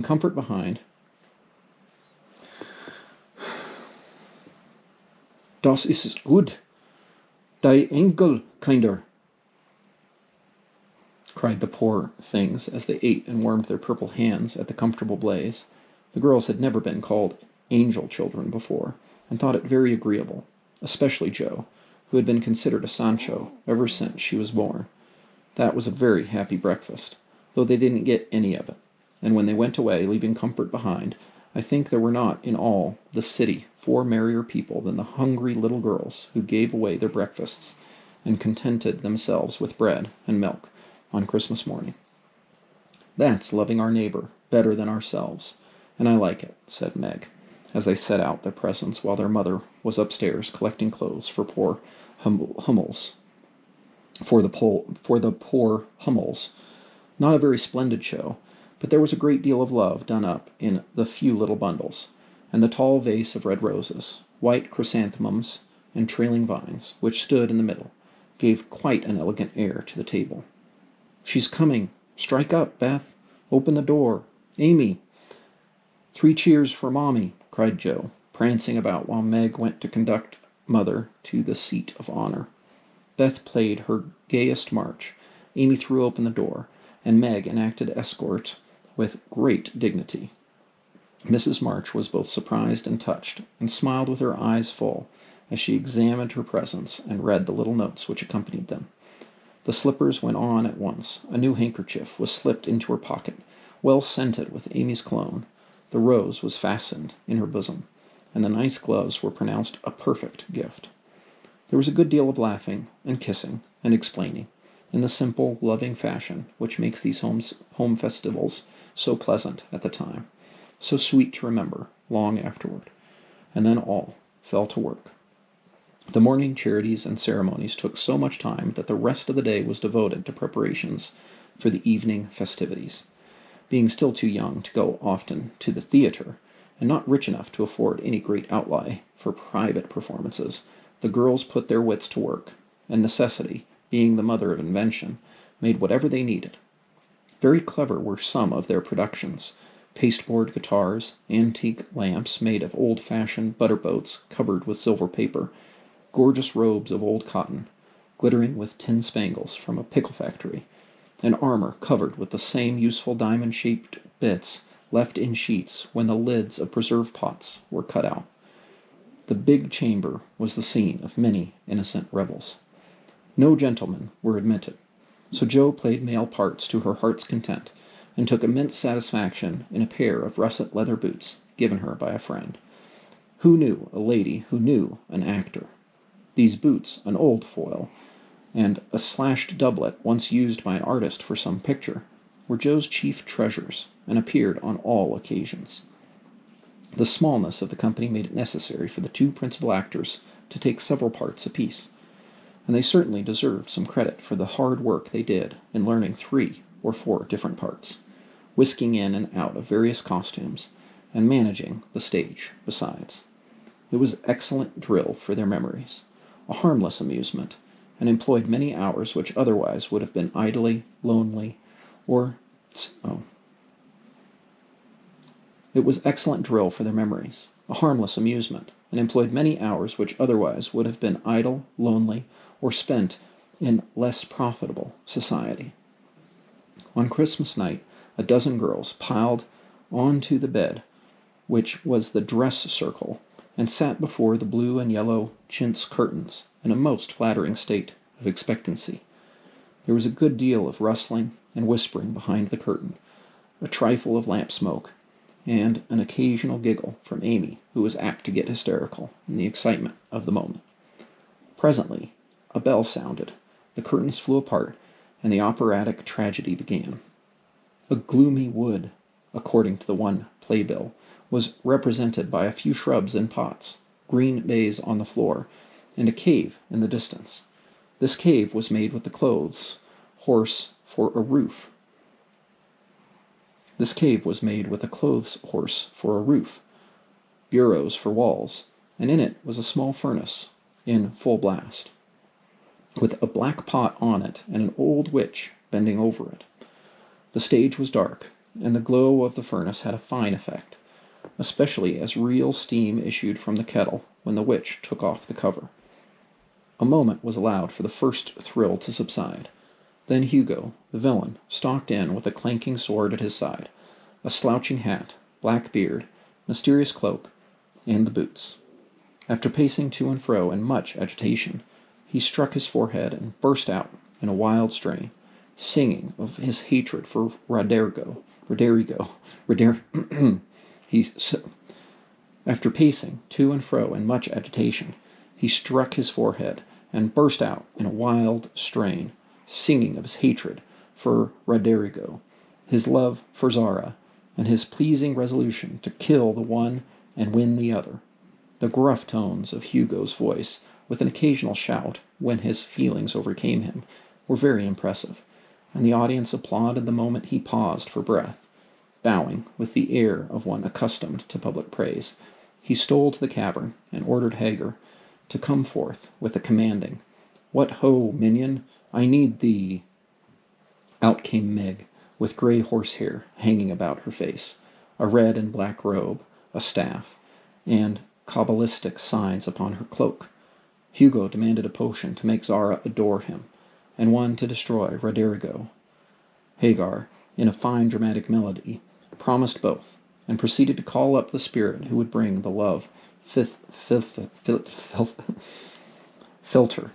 comfort behind. Das ist gut. Die Enkel, kinder, cried the poor things as they ate and warmed their purple hands at the comfortable blaze. The girls had never been called angel children before, and thought it very agreeable, especially Jo, who had been considered a Sancho ever since she was born. That was a very happy breakfast, though they didn't get any of it, and when they went away, leaving comfort behind, I think there were not in all the city 4 merrier people than the hungry little girls who gave away their breakfasts and contented themselves with bread and milk on Christmas morning. That's loving our neighbor better than ourselves, and I like it, said Meg, as they set out their presents while their mother was upstairs collecting clothes for poor Hummels. For the poor Hummels. Not a very splendid show, but there was a great deal of love done up in the few little bundles, and the tall vase of red roses, white chrysanthemums, and trailing vines, which stood in the middle, gave quite an elegant air to the table. She's coming. Strike up, Beth. Open the door. Amy. 3 cheers for Mommy, cried Jo, prancing about while Meg went to conduct Mother to the seat of honor. Beth played her gayest march. Amy threw open the door, and Meg enacted escort with great dignity. Mrs. March was both surprised and touched, and smiled with her eyes full as she examined her presents and read the little notes which accompanied them. The slippers went on at once. A new handkerchief was slipped into her pocket, well scented with Amy's cologne. The rose was fastened in her bosom, and the nice gloves were pronounced a perfect gift. There was a good deal of laughing and kissing and explaining, in the simple, loving fashion which makes these home festivals so pleasant at the time, so sweet to remember long afterward. And then all fell to work. The morning charities and ceremonies took so much time that the rest of the day was devoted to preparations for the evening festivities. Being still too young to go often to the theatre, and not rich enough to afford any great outlay for private performances, the girls put their wits to work, and necessity, being the mother of invention, made whatever they needed. Very clever were some of their productions: pasteboard guitars, antique lamps made of old-fashioned butter boats covered with silver paper, gorgeous robes of old cotton, glittering with tin spangles from a pickle factory, and armor covered with the same useful diamond-shaped bits left in sheets when the lids of preserve pots were cut out. The big chamber was the scene of many innocent revels. No gentlemen were admitted, so Jo played male parts to her heart's content, and took immense satisfaction in a pair of russet leather boots given her by a friend. Who knew a lady who knew an actor? These boots, an old foil, and a slashed doublet once used by an artist for some picture, were Jo's chief treasures, and appeared on all occasions. The smallness of the company made it necessary for the 2 principal actors to take several parts apiece, and they certainly deserved some credit for the hard work they did in learning 3 or 4 different parts, whisking in and out of various costumes, and managing the stage besides. It was excellent drill for their memories, a harmless amusement, and employed many hours which otherwise would have been idly, lonely, or It was excellent drill for their memories, a harmless amusement, and employed many hours which otherwise would have been idle, lonely, or spent in less profitable society. On Christmas night, a dozen girls piled on to the bed, which was the dress circle, and sat before the blue and yellow chintz curtains in a most flattering state of expectancy. There was a good deal of rustling and whispering behind the curtain, a trifle of lamp smoke, and an occasional giggle from Amy, who was apt to get hysterical in the excitement of the moment. Presently, a bell sounded, the curtains flew apart, and the operatic tragedy began. A gloomy wood, according to the one playbill, was represented by a few shrubs in pots, green baize on the floor, and a cave in the distance. This cave was made with the clothes horse for a roof. Bureaus for walls, and in it was a small furnace in full blast, with a black pot on it and an old witch bending over it. The stage was dark, and the glow of the furnace had a fine effect, especially as real steam issued from the kettle when the witch took off the cover. A moment was allowed for the first thrill to subside. Then Hugo, the villain, stalked in with a clanking sword at his side, a slouching hat, black beard, mysterious cloak, and the boots. After pacing to and fro in much agitation, he struck his forehead and burst out in a wild strain, singing of his hatred for After pacing to and fro in much agitation, he struck his forehead and burst out in a wild strain, singing of his hatred for Roderigo, his love for Zara, and his pleasing resolution to kill the one and win the other. The gruff tones of Hugo's voice, with an occasional shout when his feelings overcame him, were very impressive, and the audience applauded the moment he paused for breath. Bowing with the air of one accustomed to public praise, he stole to the cavern and ordered Hagar to come forth with a commanding, "What ho, minion! I need thee!" Out came Meg, with gray horsehair hanging about her face, a red and black robe, a staff, and cabalistic signs upon her cloak. Hugo demanded a potion to make Zara adore him, and one to destroy Roderigo. Hagar, in a fine dramatic melody, promised both, and proceeded to call up the spirit who would bring the love filter.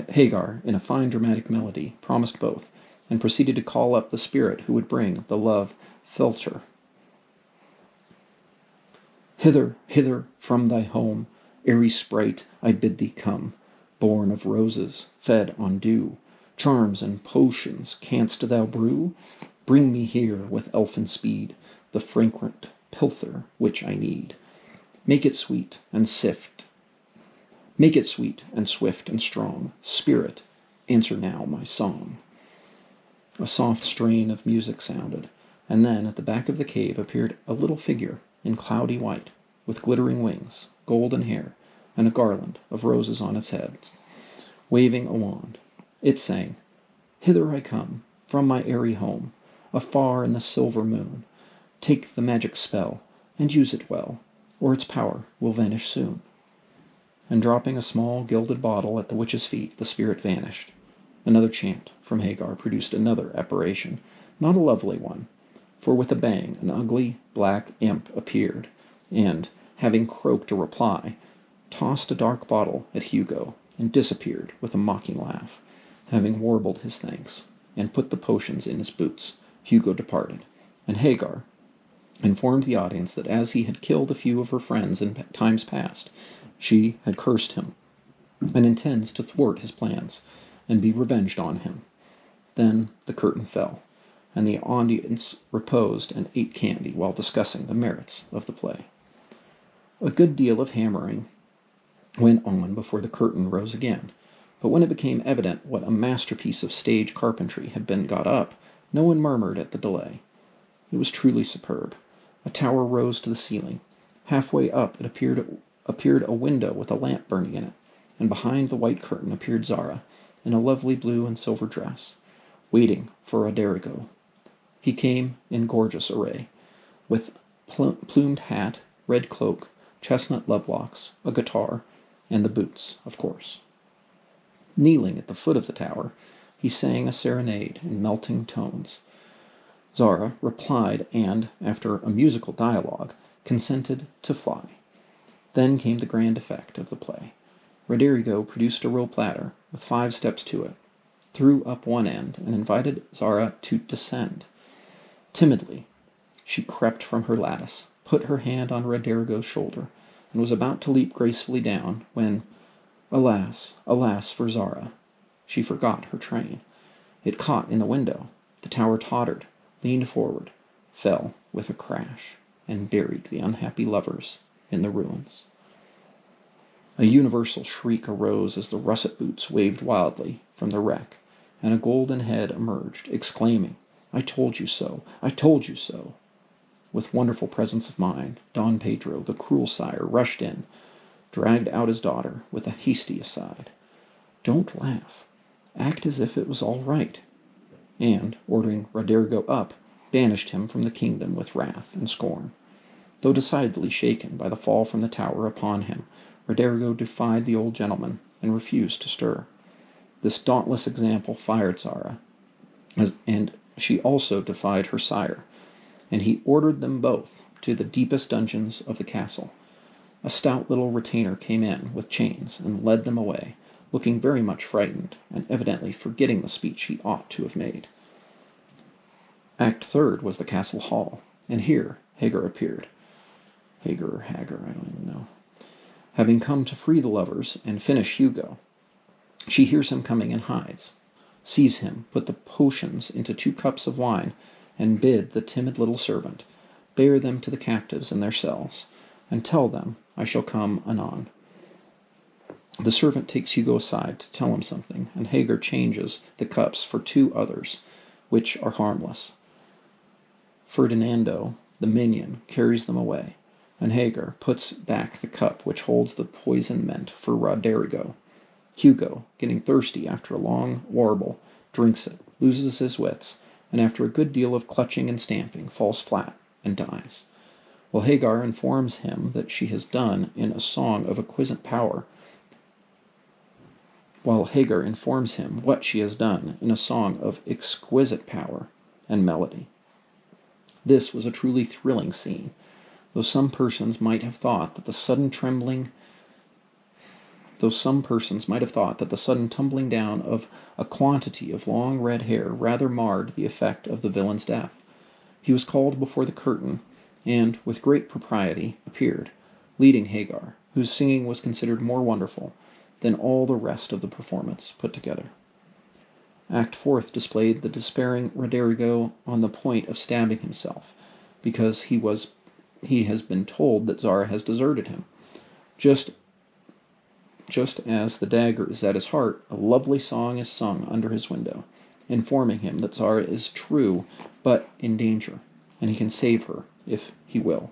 Hagar, in a fine dramatic melody, promised both, and proceeded to call up the spirit who would bring the love filter. Hither, hither, from thy home, airy sprite, I bid thee come, born of roses, fed on dew. Charms and potions canst thou brew? Bring me here with elfin speed the fragrant pilfer which I need. Make it sweet and swift and strong. Spirit, answer now my song. A soft strain of music sounded, and then at the back of the cave appeared a little figure in cloudy white, with glittering wings, golden hair, and a garland of roses on its head, waving a wand. It sang, "Hither I come, from my airy home, afar in the silver moon. Take the magic spell, and use it well, or its power will vanish soon." And dropping a small gilded bottle at the witch's feet, the spirit vanished. Another chant from Hagar produced another apparition, not a lovely one, for with a bang an ugly black imp appeared, and, having croaked a reply, tossed a dark bottle at Hugo, and disappeared with a mocking laugh. Having warbled his thanks, and put the potions in his boots, Hugo departed, and Hagar informed the audience that as he had killed a few of her friends in times past, she had cursed him, and intends to thwart his plans, and be revenged on him. Then the curtain fell, and the audience reposed and ate candy while discussing the merits of the play. A good deal of hammering went on before the curtain rose again, but when it became evident what a masterpiece of stage carpentry had been got up, no one murmured at the delay. It was truly superb. A tower rose to the ceiling. Halfway up it appeared a window with a lamp burning in it, and behind the white curtain appeared Zara, in a lovely blue and silver dress, waiting for Roderigo. He came in gorgeous array, with plumed hat, red cloak, chestnut lovelocks, a guitar, and the boots, of course. Kneeling at the foot of the tower, he sang a serenade in melting tones. Zara replied and, after a musical dialogue, consented to fly. Then came the grand effect of the play. Roderigo produced a rope ladder with 5 steps to it, threw up one end, and invited Zara to descend. Timidly, she crept from her lattice, put her hand on Roderigo's shoulder, and was about to leap gracefully down, when, alas, alas for Zara, she forgot her train. It caught in the window. The tower tottered, leaned forward, fell with a crash, and buried the unhappy lovers in the ruins. A universal shriek arose as the russet boots waved wildly from the wreck, and a golden head emerged, exclaiming, "I told you so! I told you so!" With wonderful presence of mind, Don Pedro, the cruel sire, rushed in, dragged out his daughter with a hasty aside. "Don't laugh. Act as if it was all right." And, ordering Roderigo up, banished him from the kingdom with wrath and scorn. Though decidedly shaken by the fall from the tower upon him, Roderigo defied the old gentleman and refused to stir. This dauntless example fired Zara, and she also defied her sire, and he ordered them both to the deepest dungeons of the castle. A stout little retainer came in with chains and led them away, looking very much frightened, and evidently forgetting the speech he ought to have made. Act third was the castle hall, and here Hagar appeared. Hagar or Hagar, I don't even know. Having come to free the lovers and finish Hugo, she hears him coming and hides, sees him put the potions into 2 cups of wine, and bid the timid little servant bear them to the captives in their cells, and tell them I shall come anon. The servant takes Hugo aside to tell him something, and Hagar changes the cups for 2 others, which are harmless. Ferdinando, the minion, carries them away, and Hagar puts back the cup which holds the poison meant for Roderigo. Hugo, getting thirsty after a long warble, drinks it, loses his wits, and after a good deal of clutching and stamping, falls flat and dies. While Hagar informs him that she has done in a song of exquisite power, what she has done in a song of exquisite power and melody. This was a truly thrilling scene, though some persons might have thought that the sudden tumbling down of a quantity of long red hair rather marred the effect of the villain's death. He was called before the curtain, and, with great propriety, appeared, leading Hagar, whose singing was considered more wonderful than all the rest of the performance put together. Act fourth displayed the despairing Roderigo on the point of stabbing himself, because he has been told that Zara has deserted him. Just as the dagger is at his heart, a lovely song is sung under his window, informing him that Zara is true but in danger, and he can save her if he will.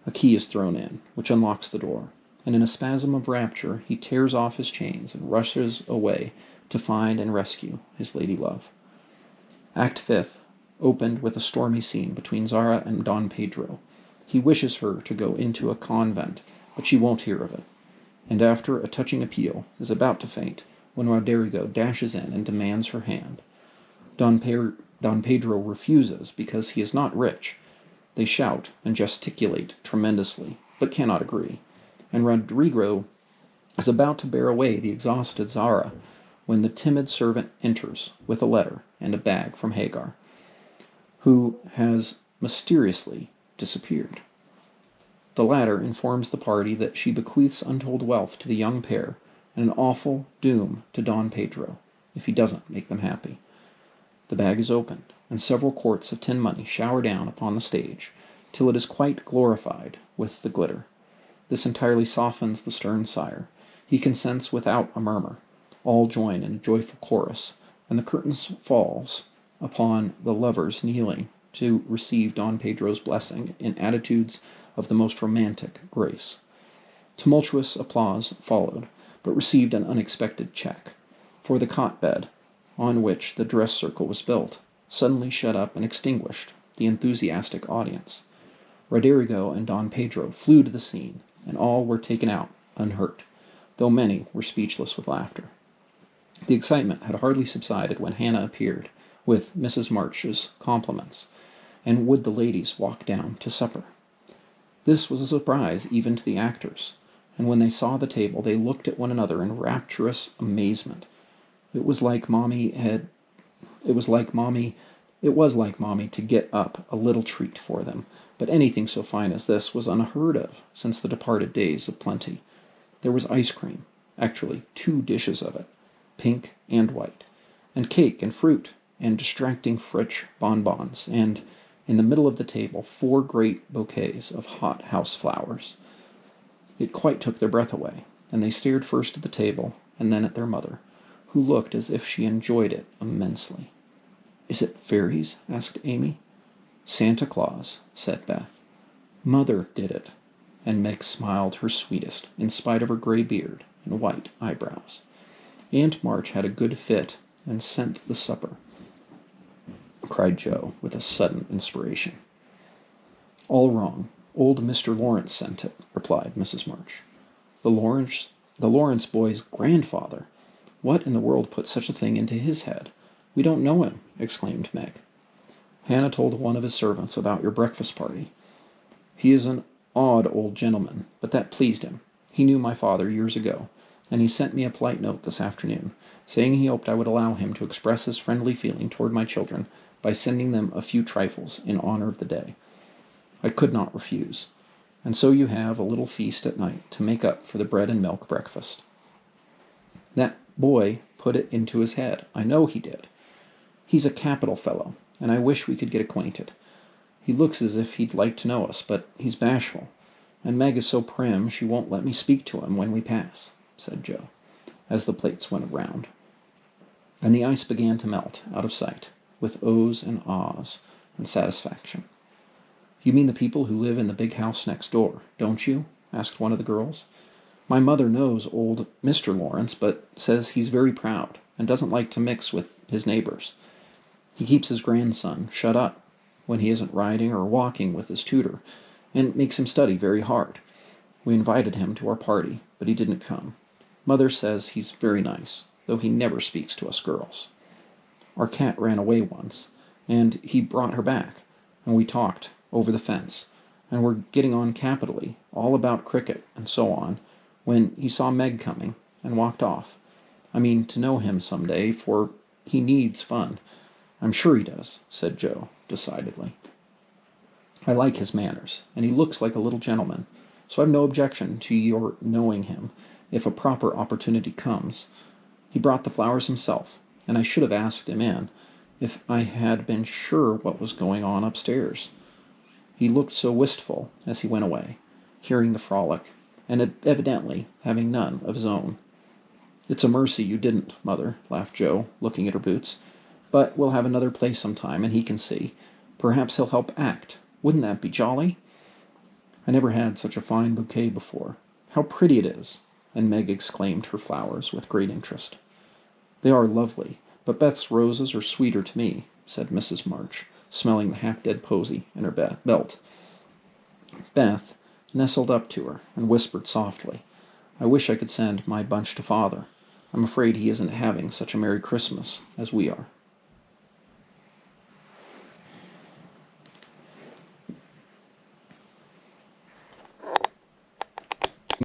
A key is thrown in, which unlocks the door, and in a spasm of rapture he tears off his chains and rushes away to find and rescue his lady-love. Act fifth opened with a stormy scene between Zara and Don Pedro. He wishes her to go into a convent, but she won't hear of it, and after a touching appeal is about to faint when Roderigo dashes in and demands her hand. Don Pedro refuses because he is not rich. They shout and gesticulate tremendously, but cannot agree, and Roderigo is about to bear away the exhausted Zara when the timid servant enters with a letter and a bag from Hagar, who has mysteriously disappeared. The latter informs the party that she bequeaths untold wealth to the young pair and an awful doom to Don Pedro if he doesn't make them happy. The bag is opened, and several quarts of tin money shower down upon the stage, till it is quite glorified with the glitter. This entirely softens the stern sire. He consents without a murmur. All join in a joyful chorus, and the curtain falls upon the lovers kneeling to receive Don Pedro's blessing in attitudes of the most romantic grace. Tumultuous applause followed, but received an unexpected check, for the cot-bed, on which the dress circle was built, suddenly shut up and extinguished the enthusiastic audience. Roderigo and Don Pedro flew to the scene, and all were taken out unhurt, though many were speechless with laughter. The excitement had hardly subsided when Hannah appeared, with Mrs. March's compliments, and would the ladies walk down to supper. This was a surprise even to the actors, and when they saw the table they looked at one another in rapturous amazement. It was like Mommy to get up a little treat for them, but anything so fine as this was unheard of since the departed days of plenty. There was ice cream, actually 2 dishes of it, pink and white, and cake and fruit, and distracting French bonbons, and, in the middle of the table, 4 great bouquets of hot house flowers. It quite took their breath away, and they stared first at the table and then at their mother, who looked as if she enjoyed it immensely. "Is it fairies?" asked Amy. "Santa Claus," said Beth. "Mother did it," and Meg smiled her sweetest, in spite of her gray beard and white eyebrows. Aunt March had a good fit and sent the supper. cried Joe, with a sudden inspiration. All wrong. Old Mr. Lawrence sent it, replied Mrs. March. The Lawrence boy's grandfather? What in the world put such a thing into his head? We don't know him, exclaimed Meg. Hannah told one of his servants about your breakfast party. He is an odd old gentleman, but that pleased him. He knew my father years ago, and he sent me a polite note this afternoon, saying he hoped I would allow him to express his friendly feeling toward my children by sending them a few trifles in honor of the day. I could not refuse. And so you have a little feast at night to make up for the bread and milk breakfast. That boy put it into his head. I know he did. He's a capital fellow, and I wish we could get acquainted. He looks as if he'd like to know us, but he's bashful, and Meg is so prim she won't let me speak to him when we pass, said Joe, as the plates went around. And the ice began to melt out of sight, with ohs and ahs and satisfaction. You mean the people who live in the big house next door, don't you? Asked one of the girls. My mother knows old Mr. Lawrence, but says he's very proud and doesn't like to mix with his neighbors. He keeps his grandson shut up when he isn't riding or walking with his tutor, and makes him study very hard. We invited him to our party, but he didn't come. Mother says he's very nice, though he never speaks to us girls. Our cat ran away once, and he brought her back, and we talked over the fence, and were getting on capitally, all about cricket and so on, when he saw Meg coming, and walked off. I mean to know him some day, for he needs fun. I'm sure he does, said Joe, decidedly. I like his manners, and he looks like a little gentleman, so I've no objection to your knowing him, if a proper opportunity comes. He brought the flowers himself, and I should have asked him in, if I had been sure what was going on upstairs. He looked so wistful as he went away, hearing the frolic, and evidently having none of his own. It's a mercy you didn't, Mother, laughed Joe, looking at her boots. But we'll have another play sometime, and he can see. Perhaps he'll help act. Wouldn't that be jolly? I never had such a fine bouquet before. How pretty it is! And Meg exclaimed her flowers with great interest. They are lovely, but Beth's roses are sweeter to me, said Mrs. March, smelling the half-dead posy in her belt. Beth nestled up to her and whispered softly, I wish I could send my bunch to Father. I'm afraid he isn't having such a Merry Christmas as we are.